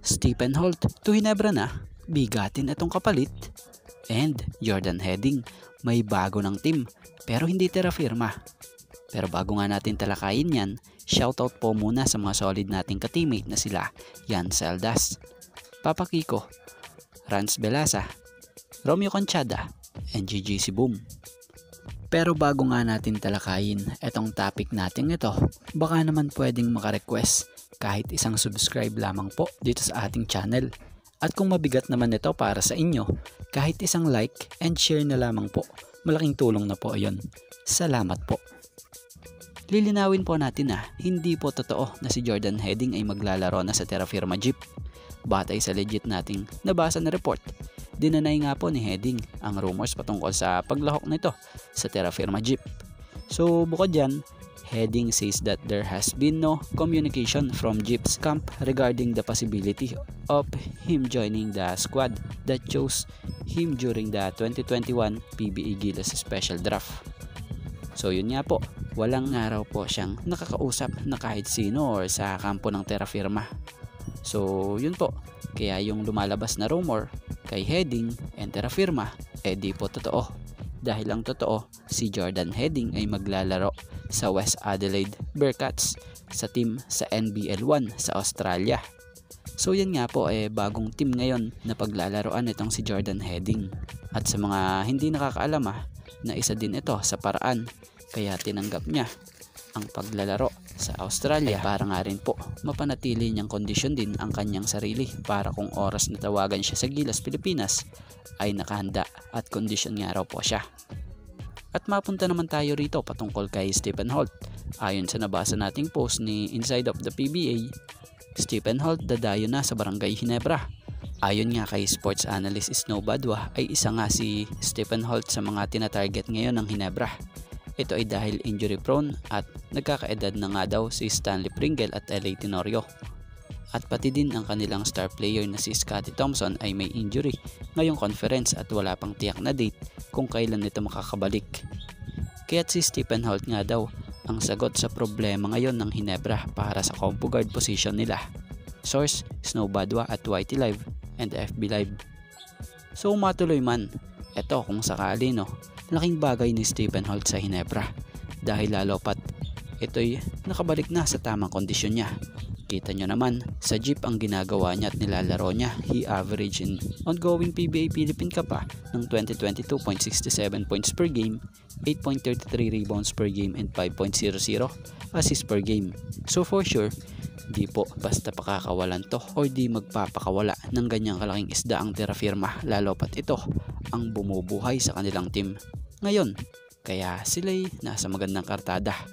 Stephen Holt to Ginebra na, bigatin itong kapalit. And Jordan Heading, may bago ng team pero hindi terafirma. Pero bago nga natin talakayin yan, shoutout po muna sa mga solid nating ka-teammate na sila Yan Celdas, Papa Kiko, Rans Belasa, Romeo Conchada, and GGC Boom. Pero bago nga natin talakayin etong topic natin ito, baka naman pwedeng maka-request kahit isang subscribe lamang po dito sa ating channel. At kung mabigat naman ito para sa inyo, kahit isang like and share na lamang po, malaking tulong na po yon. Salamat po. Lilinawin po natin na hindi po totoo na si Jordan Heading ay maglalaro na sa Terafirma Jeep. Batay sa legit nating nabasa na report, dinanay nga po ni Heading ang rumors patungkol sa paglahok nito sa Terafirma Jeep. So bukod dyan, Heading says that there has been no communication from Jeep's camp regarding the possibility of him joining the squad that chose him during the 2021 PBA Gilas Special Draft. So yun nga po, walang araw po siyang nakakausap na kahit sino or sa kampo ng Terafirma. So yun po, kaya yung lumalabas na rumor kay Heading and Terafirma di po totoo. Dahil ang totoo, si Jordan Heading ay maglalaro sa West Adelaide Bearcats sa team sa NBL 1 sa Australia. So yan nga po bagong team ngayon na paglalaroan itong si Jordan Heading. At sa mga hindi nakakaalam na isa din ito sa paraan kaya tinanggap niya ang paglalaro sa Australia para nga rin po mapanatili niyang kondisyon din ang kanyang sarili para kung oras na tawagan siya sa Gilas Pilipinas ay nakahanda at kondisyon nga raw po siya. At mapunta naman tayo rito patungkol kay Stephen Holt. Ayon sa nabasa nating post ni Inside of the PBA, Stephen Holt dadayo na sa Barangay Ginebra. Ayon nga kay sports analyst Snow Badwa ay isa nga si Stephen Holt sa mga tinatarget ngayon ng Ginebra. Ito ay dahil injury prone at nagkakaedad na nga daw si Stanley Pringle at LA Tenorio. At pati din ang kanilang star player na si Scotty Thompson ay may injury ngayong conference at wala pang tiyak na date kung kailan ito makakabalik. Kaya't si Stephen Holt nga daw ang sagot sa problema ngayon ng Ginebra para sa compo guard position nila. Source, Snow Badwa at YT Live and FB Live. So matuloy man, eto kung sakali laking bagay ni Stephen Holt sa Ginebra dahil lalo pat ito'y nakabalik na sa tamang kondisyon niya. Kita nyo naman, sa Jeep ang ginagawa niya at nilalaro niya. He averaged in ongoing PBA Philippine Cup ng 2022.67 points per game, 8.33 rebounds per game and 5.00 assists per game. So for sure, di po basta pakakawalan to o di magpapakawala ng ganyang kalaking isda ang Terafirma, lalo pat ito ang bumubuhay sa kanilang team ngayon. Kaya sila'y nasa magandang kartada.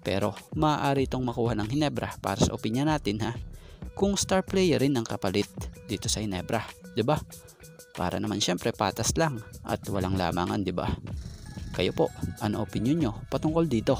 Pero maaari itong makuha ng Ginebra para sa opinion natin kung star player rin ang kapalit dito sa Ginebra, 'di ba? Para naman syempre patas lang at walang lamangan, 'di ba? Kayo po, ano opinion nyo patungkol dito?